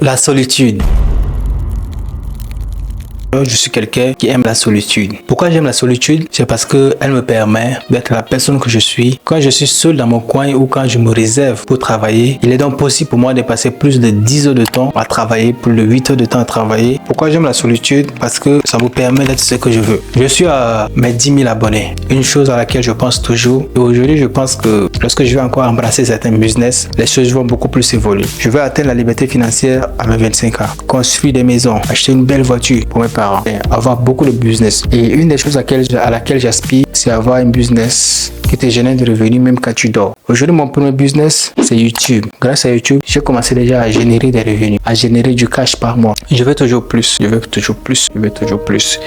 La solitude. Je suis quelqu'un qui aime la solitude. Pourquoi j'aime la solitude? C'est parce qu'elle me permet d'être la personne que je suis. Quand je suis seul dans mon coin ou quand je me réserve pour travailler, il est donc possible pour moi de passer plus de 10 heures de temps à travailler, plus de 8 heures de temps à travailler. Pourquoi j'aime la solitude? Parce que ça me permet d'être ce que je veux. Je suis à mes 10 000 abonnés. Une chose à laquelle je pense toujours. Et aujourd'hui, je pense que lorsque je vais encore embrasser certains business, les choses vont beaucoup plus évoluer. Je veux atteindre la liberté financière à mes 25 ans. Construire des maisons, acheter une belle voiture pour mes parents. Avoir beaucoup de business. Et une des choses à laquelle j'aspire, c'est avoir un business qui te génère des revenus même quand tu dors. Aujourd'hui, mon premier business, c'est YouTube. Grâce à YouTube, j'ai commencé déjà à générer des revenus, à générer du cash par mois. Je veux toujours plus, je veux toujours plus, je veux toujours plus.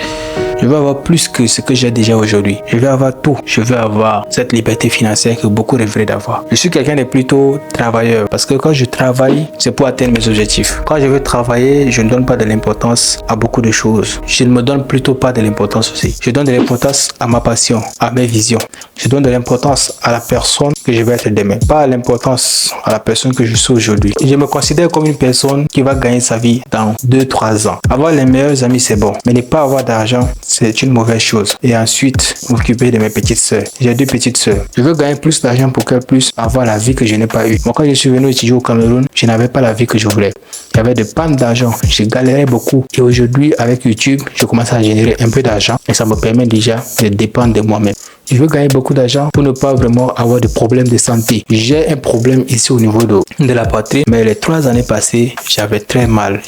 Je veux avoir plus que ce que j'ai déjà aujourd'hui. Je veux avoir tout. Je veux avoir cette liberté financière que beaucoup rêveraient d'avoir. Je suis quelqu'un de plutôt travailleur parce que quand je travaille, c'est pour atteindre mes objectifs. Quand je veux travailler, je ne donne pas de l'importance à beaucoup de choses. Je ne me donne plutôt pas de l'importance aussi. Je donne de l'importance à ma passion, à mes visions. Je donne de l'importance à la personne que je vais être demain, pas l'importance à la personne que je suis aujourd'hui. Je me considère comme une personne qui va gagner sa vie dans 2-3 ans. Avoir les meilleurs amis, c'est bon, mais ne pas avoir d'argent, c'est une mauvaise chose. Et ensuite, m'occuper de mes petites sœurs. J'ai 2 petites sœurs. Je veux gagner plus d'argent pour qu'elles puissent avoir la vie que je n'ai pas eue. Moi, quand je suis venu étudier au Cameroun, je n'avais pas la vie que je voulais. J'avais de pannes d'argent. Je galérais beaucoup. Et aujourd'hui, avec YouTube, je commence à générer un peu d'argent. Et ça me permet déjà de dépendre de moi-même. Je veux gagner beaucoup d'argent pour ne pas vraiment avoir de problèmes de santé. J'ai un problème ici au niveau de la poitrine, mais les 3 années passées, j'avais très mal.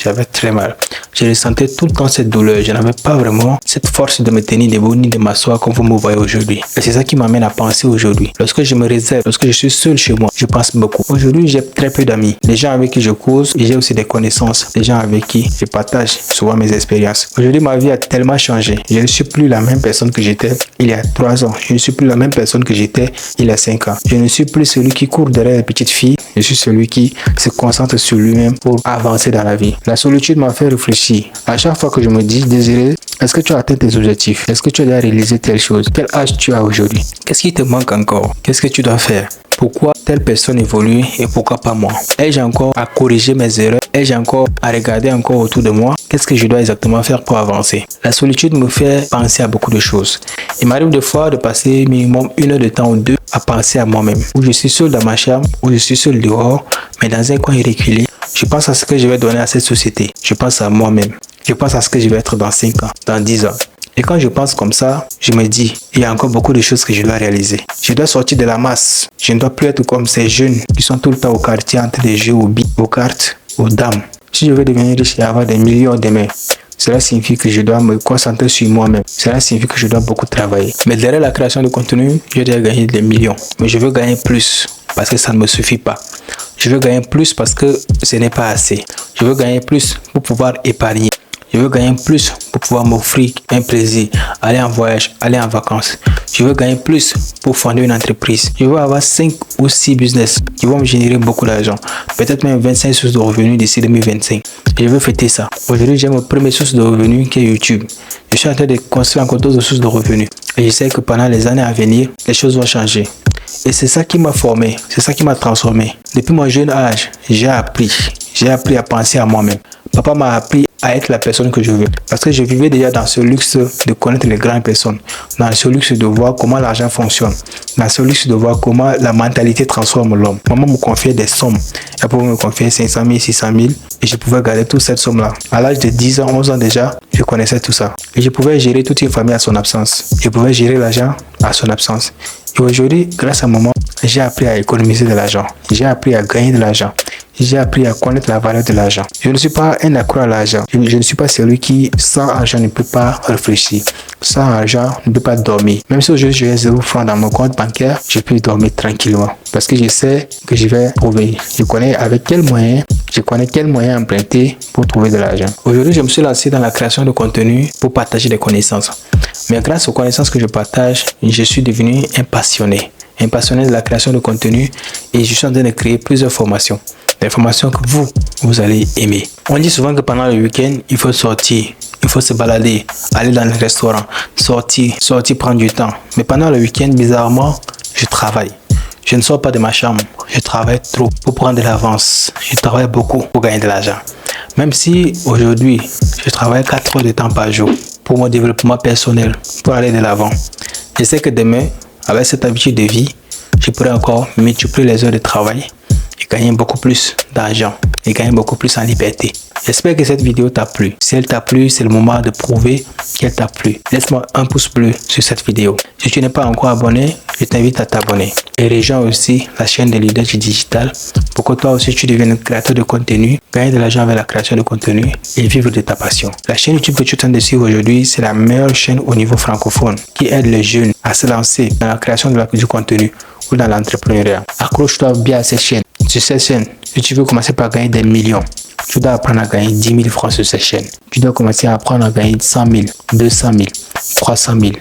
Je ressentais tout le temps cette douleur. Je n'avais pas vraiment cette force de me tenir debout ni de m'asseoir comme vous me voyez aujourd'hui. Et c'est ça qui m'amène à penser aujourd'hui. Lorsque je me réserve, lorsque je suis seul chez moi, je pense beaucoup. Aujourd'hui, j'ai très peu d'amis. Des gens avec qui je cause et j'ai aussi des connaissances. Des gens avec qui je partage souvent mes expériences. Aujourd'hui, ma vie a tellement changé. Je ne suis plus la même personne que j'étais il y a 3 ans. Je ne suis plus la même personne que j'étais il y a 5 ans. Je ne suis plus celui qui court derrière les petites filles. Je suis celui qui se concentre sur lui-même pour avancer dans la vie. La solitude m'a fait réfléchir. À chaque fois que je me dis, Désiré, est-ce que tu as atteint tes objectifs? Est-ce que tu as déjà réalisé telle chose? Quel âge tu as aujourd'hui? Qu'est-ce qui te manque encore? Qu'est-ce que tu dois faire? Pourquoi telle personne évolue et pourquoi pas moi? Ai-je encore à corriger mes erreurs? Ai-je encore à regarder encore autour de moi? Qu'est-ce que je dois exactement faire pour avancer? La solitude me fait penser à beaucoup de choses. Il m'arrive des fois de passer minimum 1 heure de temps ou 2 à penser à moi-même. Où je suis seul dans ma chambre, où je suis seul dehors, mais dans un coin reculé. Je pense à ce que je vais donner à cette société. Je pense à moi-même. Je pense à ce que je vais être dans 5 ans, dans 10 ans. Et quand je pense comme ça, je me dis, il y a encore beaucoup de choses que je dois réaliser. Je dois sortir de la masse. Je ne dois plus être comme ces jeunes qui sont tout le temps au quartier en train de jouer aux billes, aux cartes, aux dames. Si je veux devenir riche et avoir des millions demain, cela signifie que je dois me concentrer sur moi-même. Cela signifie que je dois beaucoup travailler. Mais derrière la création de contenu, je dois gagner des millions. Mais je veux gagner plus parce que ça ne me suffit pas. Je veux gagner plus parce que ce n'est pas assez. Je veux gagner plus pour pouvoir épargner. Je veux gagner plus pour pouvoir m'offrir un plaisir, aller en voyage, aller en vacances. Je veux gagner plus pour fonder une entreprise. Je veux avoir 5 ou 6 business qui vont me générer beaucoup d'argent. Peut-être même 25 sources de revenus d'ici 2025. Et je veux fêter ça. Aujourd'hui, j'ai ma première source de revenus qui est YouTube. Je suis en train de construire encore d'autres sources de revenus. Et je sais que pendant les années à venir, les choses vont changer. Et c'est ça qui m'a formé, c'est ça qui m'a transformé. Depuis mon jeune âge, j'ai appris à penser à moi-même. Papa m'a appris à être la personne que je veux. Parce que je vivais déjà dans ce luxe de connaître les grandes personnes. Dans ce luxe de voir comment l'argent fonctionne. Dans ce luxe de voir comment la mentalité transforme l'homme. Maman me confiait des sommes. Elle pouvait me confier 500 000, 600 000. Et je pouvais garder toute cette somme-là. À l'âge de 10 ans, 11 ans déjà, je connaissais tout ça. Et je pouvais gérer toute une famille à son absence. Je pouvais gérer l'argent à son absence. Et aujourd'hui, grâce à maman, j'ai appris à économiser de l'argent. J'ai appris à gagner de l'argent. J'ai appris à connaître la valeur de l'argent. Je ne suis pas un accro à l'argent. Je ne suis pas celui qui, sans argent, ne peut pas réfléchir. Sans argent, ne peut pas dormir. Même si aujourd'hui j'ai 0 francs dans mon compte bancaire, je peux dormir tranquillement. Parce que je sais que je vais trouver. Je connais quels moyens emprunter pour trouver de l'argent. Aujourd'hui, je me suis lancé dans la création de contenu pour partager des connaissances. Mais grâce aux connaissances que je partage, je suis devenu un passionné de la création de contenu et je suis en train de créer plusieurs formations. Des formations que vous allez aimer. On dit souvent que pendant le week-end, il faut sortir, il faut se balader, aller dans les restaurants, sortir prendre du temps. Mais pendant le week-end, bizarrement, je travaille. Je ne sors pas de ma chambre, je travaille trop pour prendre de l'avance. Je travaille beaucoup pour gagner de l'argent. Même si aujourd'hui, je travaille 4 heures de temps par jour pour mon développement personnel, pour aller de l'avant. Je sais que demain, avec cette habitude de vie, je pourrais encore multiplier les heures de travail et gagner beaucoup plus d'argent et gagner beaucoup plus en liberté. J'espère que cette vidéo t'a plu. Si elle t'a plu, c'est le moment de prouver qu'elle t'a plu. Laisse-moi un pouce bleu sur cette vidéo. Si tu n'es pas encore abonné, je t'invite à t'abonner. Et rejoins aussi la chaîne des leaders du digital pour que toi aussi tu deviennes créateur de contenu, gagner de l'argent avec la création de contenu et vivre de ta passion. La chaîne YouTube que tu es en train de suivre aujourd'hui, c'est la meilleure chaîne au niveau francophone qui aide les jeunes à se lancer dans la création du contenu ou dans l'entrepreneuriat. Accroche-toi bien à cette chaîne. Sur cette chaîne, si tu veux commencer par gagner des millions, tu dois apprendre à gagner 10 000 francs sur cette chaîne. Tu dois commencer à apprendre à gagner 100 000, 200 000, 300 000,